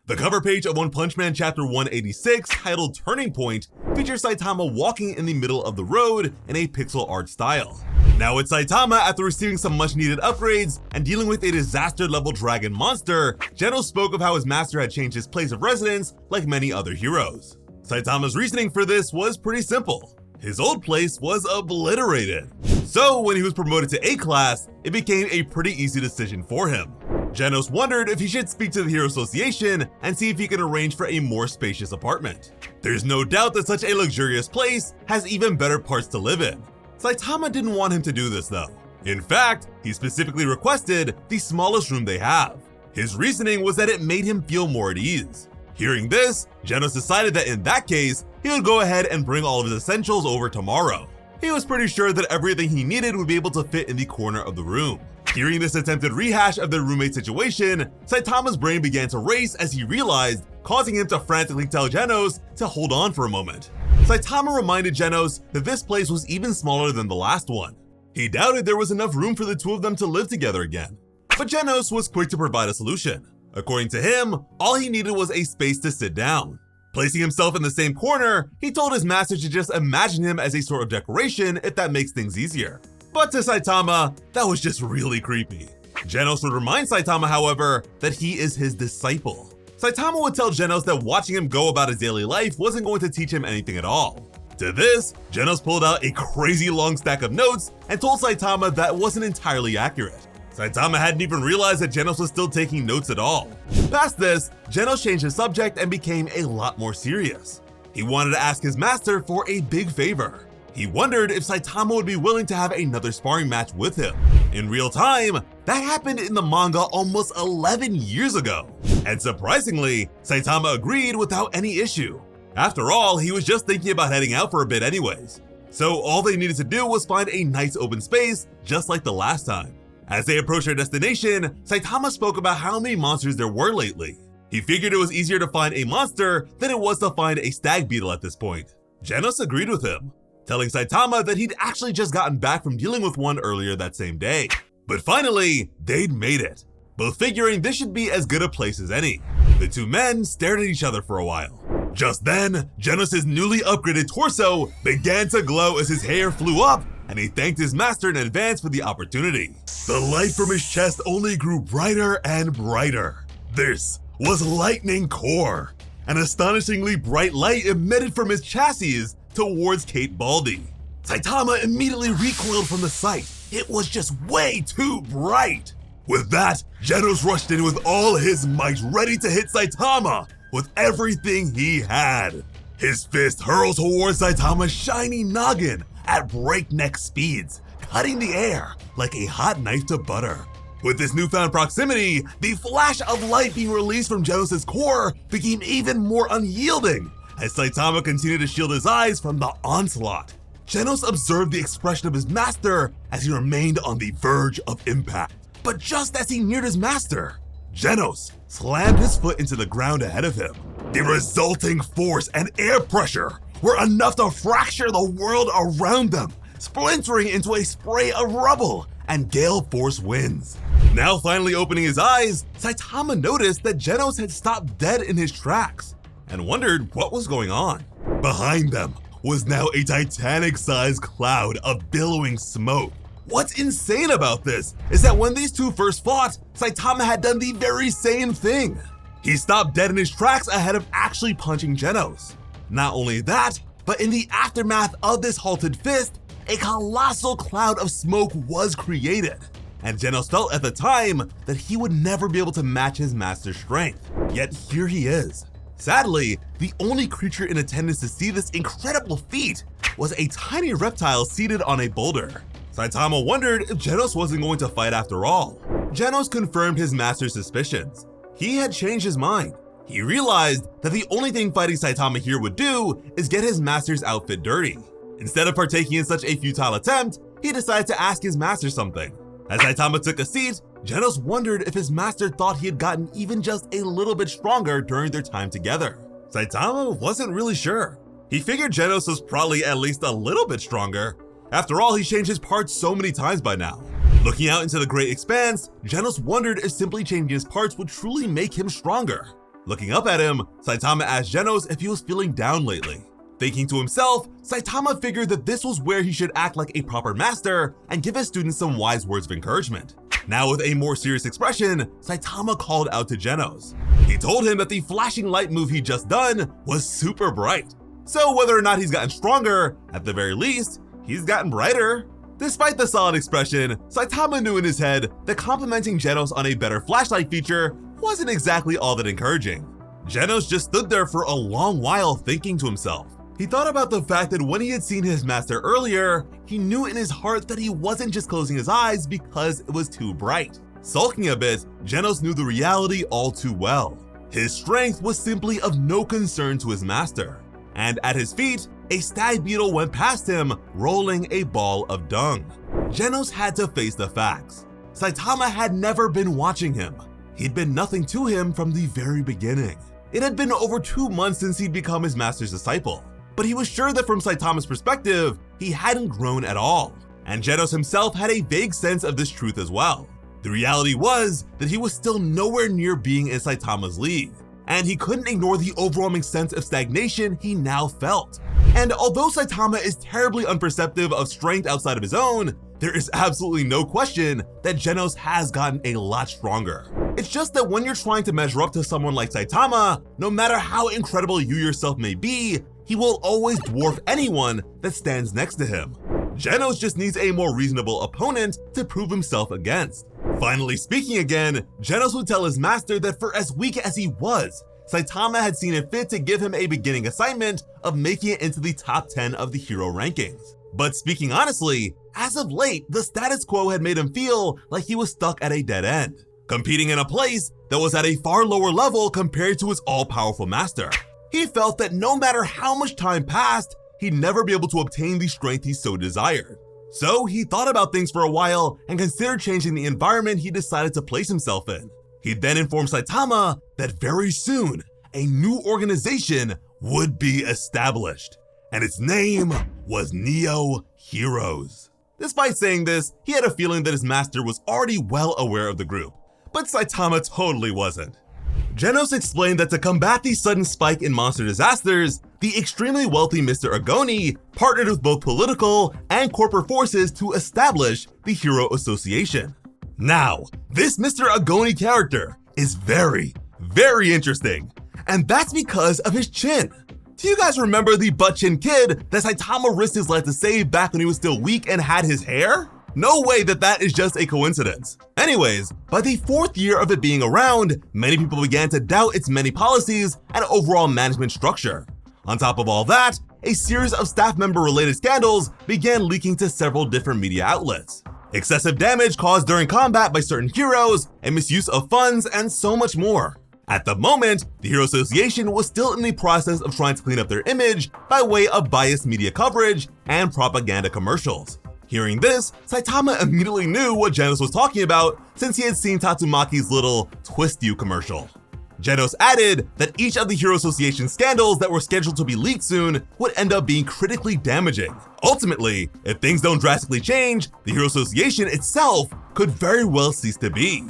The cover page of One Punch Man Chapter 186, titled Turning Point, features Saitama walking in the middle of the road in a pixel art style. Now it's Saitama after receiving some much needed upgrades and dealing with a disaster level dragon monster. Genos spoke of how his master had changed his place of residence like many other heroes. Saitama's reasoning for this was pretty simple. His old place was obliterated. So when he was promoted to A class, it became a pretty easy decision for him. Genos wondered if he should speak to the Hero Association and see if he can arrange for a more spacious apartment. There's no doubt that such a luxurious place has even better parts to live in. Saitama didn't want him to do this though. In fact, he specifically requested the smallest room they have. His reasoning was that it made him feel more at ease. Hearing this, Genos decided that in that case, he would go ahead and bring all of his essentials over tomorrow. He was pretty sure that everything he needed would be able to fit in the corner of the room. Hearing this attempted rehash of their roommate situation, Saitama's brain began to race as he realized, causing him to frantically tell Genos to hold on for a moment. Saitama reminded Genos that this place was even smaller than the last one. He doubted there was enough room for the two of them to live together again. But Genos was quick to provide a solution. According to him, all he needed was a space to sit down. Placing himself in the same corner, he told his master to just imagine him as a sort of decoration if that makes things easier. But to Saitama, that was just really creepy. Genos would remind Saitama, however, that he is his disciple. Saitama would tell Genos that watching him go about his daily life wasn't going to teach him anything at all. To this, Genos pulled out a crazy long stack of notes and told Saitama that wasn't entirely accurate. Saitama hadn't even realized that Genos was still taking notes at all. Past this, Genos changed his subject and became a lot more serious. He wanted to ask his master for a big favor. He wondered if Saitama would be willing to have another sparring match with him. In real time, that happened in the manga almost 11 years ago. And surprisingly, Saitama agreed without any issue. After all, he was just thinking about heading out for a bit anyways. So all they needed to do was find a nice open space, just like the last time. As they approached their destination, Saitama spoke about how many monsters there were lately. He figured it was easier to find a monster than it was to find a stag beetle at this point. Genos agreed with him, telling Saitama that he'd actually just gotten back from dealing with one earlier that same day. But finally, they'd made it, both figuring this should be as good a place as any. The two men stared at each other for a while. Just then, Genos' newly upgraded torso began to glow as his hair flew up, and he thanked his master in advance for the opportunity. The light from his chest only grew brighter and brighter. This was Lightning Core, an astonishingly bright light emitted from his chassis towards Kate Baldy. Saitama immediately recoiled from the sight. It was just way too bright. With that, Genos rushed in with all his might, ready to hit Saitama with everything he had. His fist hurled towards Saitama's shiny noggin at breakneck speeds, cutting the air like a hot knife to butter. With this newfound proximity, the flash of light being released from Genos' core became even more unyielding as Saitama continued to shield his eyes from the onslaught. Genos observed the expression of his master as he remained on the verge of impact. But just as he neared his master, Genos slammed his foot into the ground ahead of him. The resulting force and air pressure were enough to fracture the world around them, splintering into a spray of rubble and gale force winds. Now finally opening his eyes, Saitama noticed that Genos had stopped dead in his tracks and wondered what was going on. Behind them was now a Titanic-sized cloud of billowing smoke. What's insane about this is that when these two first fought, Saitama had done the very same thing. He stopped dead in his tracks ahead of actually punching Genos. Not only that, but in the aftermath of this halted fist, a colossal cloud of smoke was created, and Genos felt at the time that he would never be able to match his master's strength. Yet here he is. Sadly, the only creature in attendance to see this incredible feat was a tiny reptile seated on a boulder. Saitama wondered if Genos wasn't going to fight after all. Genos confirmed his master's suspicions. He had changed his mind. He realized that the only thing fighting Saitama here would do is get his master's outfit dirty. Instead of partaking in such a futile attempt, he decided to ask his master something. As Saitama took a seat, Genos wondered if his master thought he had gotten even just a little bit stronger during their time together. Saitama wasn't really sure. He figured Genos was probably at least a little bit stronger. After all, he's changed his parts so many times by now. Looking out into the great expanse, Genos wondered if simply changing his parts would truly make him stronger. Looking up at him, Saitama asked Genos if he was feeling down lately. Thinking to himself, Saitama figured that this was where he should act like a proper master and give his students some wise words of encouragement. Now with a more serious expression, Saitama called out to Genos. He told him that the flashing light move he'd just done was super bright. So whether or not he's gotten stronger, at the very least, he's gotten brighter. Despite the solid expression, Saitama knew in his head that complimenting Genos on a better flashlight feature wasn't exactly all that encouraging. Genos just stood there for a long while thinking to himself. He thought about the fact that when he had seen his master earlier, he knew in his heart that he wasn't just closing his eyes because it was too bright. Sulking a bit, Genos knew the reality all too well. His strength was simply of no concern to his master. And at his feet, a stag beetle went past him, rolling a ball of dung. Genos had to face the facts. Saitama had never been watching him. He'd been nothing to him from the very beginning. It had been over 2 months since he'd become his master's disciple, but he was sure that from Saitama's perspective, he hadn't grown at all. And Genos himself had a vague sense of this truth as well. The reality was that he was still nowhere near being in Saitama's league, and he couldn't ignore the overwhelming sense of stagnation he now felt. And although Saitama is terribly unperceptive of strength outside of his own, there is absolutely no question that Genos has gotten a lot stronger. It's just that when you're trying to measure up to someone like Saitama, no matter how incredible you yourself may be, he will always dwarf anyone that stands next to him. Genos just needs a more reasonable opponent to prove himself against. Finally speaking again, Genos would tell his master that for as weak as he was, Saitama had seen it fit to give him a beginning assignment of making it into the top 10 of the hero rankings. But speaking honestly, as of late, the status quo had made him feel like he was stuck at a dead end, competing in a place that was at a far lower level compared to his all-powerful master. He felt that no matter how much time passed, he'd never be able to obtain the strength he so desired. So he thought about things for a while and considered changing the environment he decided to place himself in. He then informed Saitama that very soon, a new organization would be established, and its name was Neo Heroes. Despite saying this, he had a feeling that his master was already well aware of the group, but Saitama totally wasn't. Genos explained that to combat the sudden spike in monster disasters, the extremely wealthy Mr. Agoni partnered with both political and corporate forces to establish the Hero Association. Now, this Mr. Agoni character is very, very interesting, and that's because of his chin. Do you guys remember the butt-chin kid that Saitama risked his life to save back when he was still weak and had his hair? No way that is just a coincidence. Anyways, by the 4th year of it being around, many people began to doubt its many policies and overall management structure. On top of all that, a series of staff member related scandals began leaking to several different media outlets. Excessive damage caused during combat by certain heroes, and misuse of funds, and so much more. At the moment, the Hero Association was still in the process of trying to clean up their image by way of biased media coverage and propaganda commercials. Hearing this, Saitama immediately knew what Genos was talking about since he had seen Tatsumaki's little Twist You commercial. Genos added that each of the Hero Association scandals that were scheduled to be leaked soon would end up being critically damaging. Ultimately, if things don't drastically change, the Hero Association itself could very well cease to be.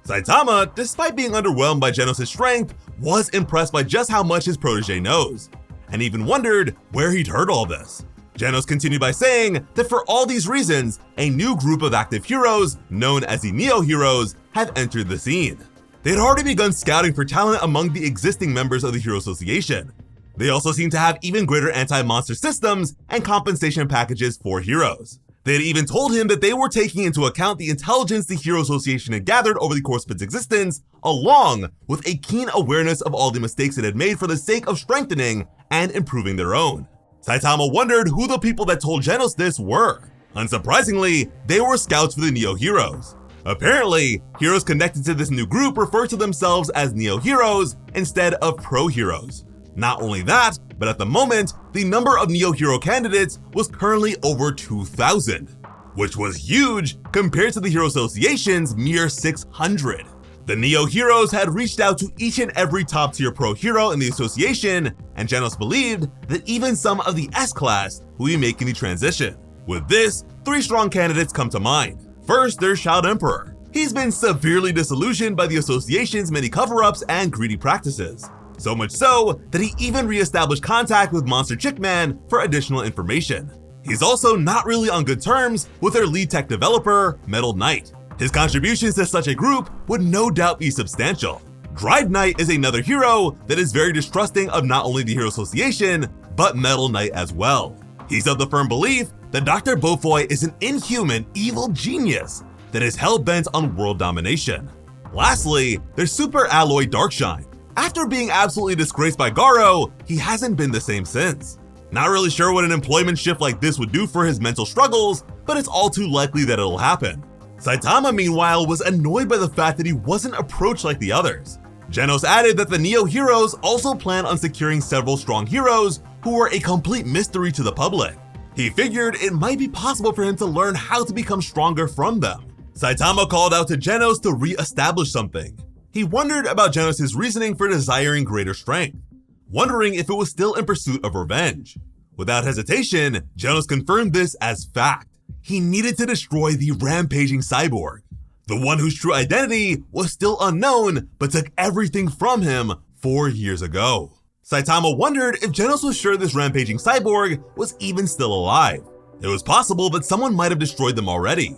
Saitama, despite being underwhelmed by Genos' strength, was impressed by just how much his protege knows, and even wondered where he'd heard all this. Genos continued by saying that for all these reasons, a new group of active heroes, known as the Neo Heroes, have entered the scene. They had already begun scouting for talent among the existing members of the Hero Association. They also seemed to have even greater anti-monster systems and compensation packages for heroes. They had even told him that they were taking into account the intelligence the Hero Association had gathered over the course of its existence, along with a keen awareness of all the mistakes it had made for the sake of strengthening and improving their own. Saitama wondered who the people that told Genos this were. Unsurprisingly, they were scouts for the Neo Heroes. Apparently, heroes connected to this new group refer to themselves as Neo Heroes instead of Pro Heroes. Not only that, but at the moment, the number of Neo Hero candidates was currently over 2,000, which was huge compared to the Hero Association's mere 600. The Neo Heroes had reached out to each and every top tier pro hero in the association, and Genos believed that even some of the S-Class will be making the transition. With this, 3 strong candidates come to mind. First, there's Child Emperor. He's been severely disillusioned by the association's many cover-ups and greedy practices. So much so that he even re-established contact with Monster Chick Man for additional information. He's also not really on good terms with their lead tech developer, Metal Knight. His contributions to such a group would no doubt be substantial. Dried Knight is another hero that is very distrusting of not only the Hero Association, but Metal Knight as well. He's of the firm belief that Dr. Beaufoy is an inhuman, evil genius that is hell-bent on world domination. Lastly, there's Super Alloy Darkshine. After being absolutely disgraced by Garo, he hasn't been the same since. Not really sure what an employment shift like this would do for his mental struggles, but it's all too likely that it'll happen. Saitama, meanwhile, was annoyed by the fact that he wasn't approached like the others. Genos added that the Neo Heroes also plan on securing several strong heroes who were a complete mystery to the public. He figured it might be possible for him to learn how to become stronger from them. Saitama called out to Genos to re-establish something. He wondered about Genos' reasoning for desiring greater strength, wondering if it was still in pursuit of revenge. Without hesitation, Genos confirmed this as fact. He needed to destroy the rampaging cyborg, the one whose true identity was still unknown but took everything from him 4 years ago. Saitama wondered if Genos was sure this rampaging cyborg was even still alive. It was possible that someone might have destroyed them already.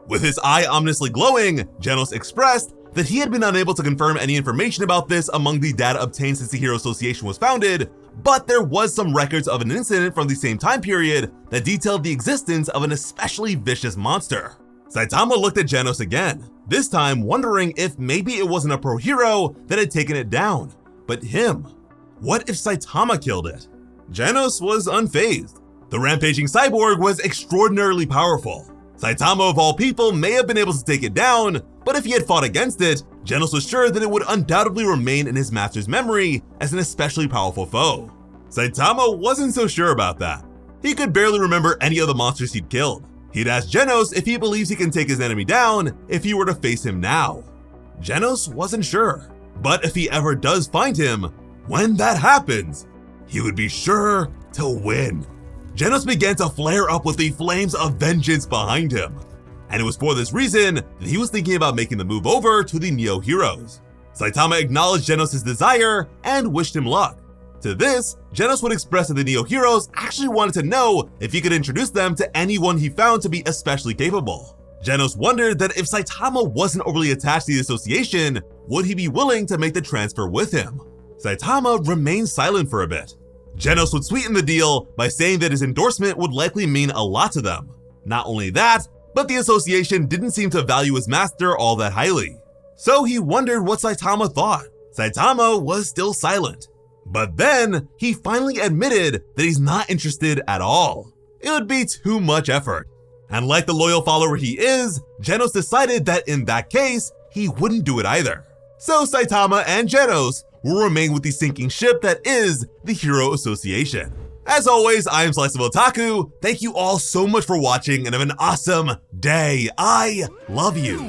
With his eye ominously glowing, Genos expressed that he had been unable to confirm any information about this among the data obtained since the Hero Association was founded, but there was some records of an incident from the same time period that detailed the existence of an especially vicious monster. Saitama looked at Genos again, this time wondering if maybe it wasn't a pro hero that had taken it down, but him. What if Saitama killed it? Genos was unfazed. The rampaging cyborg was extraordinarily powerful. Saitama of all people may have been able to take it down, but if he had fought against it, Genos was sure that it would undoubtedly remain in his master's memory as an especially powerful foe. Saitama wasn't so sure about that. He could barely remember any of the monsters he'd killed. He'd asked Genos if he believes he can take his enemy down if he were to face him now. Genos wasn't sure, but if he ever does find him, when that happens, he would be sure to win. Genos began to flare up with the flames of vengeance behind him, and it was for this reason that he was thinking about making the move over to the Neo Heroes. Saitama acknowledged Genos' desire and wished him luck. To this, Genos would express that the Neo Heroes actually wanted to know if he could introduce them to anyone he found to be especially capable. Genos wondered that if Saitama wasn't overly attached to the association, would he be willing to make the transfer with him? Saitama remained silent for a bit. Genos would sweeten the deal by saying that his endorsement would likely mean a lot to them. Not only that, but the association didn't seem to value his master all that highly. So he wondered what Saitama thought. Saitama was still silent. But then, he finally admitted that he's not interested at all. It would be too much effort. And like the loyal follower he is, Genos decided that in that case, he wouldn't do it either. So Saitama and Genos will remain with the sinking ship that is the Hero Association. As always, I am Slice of Otaku. Thank you all so much for watching and have an awesome day. I love you.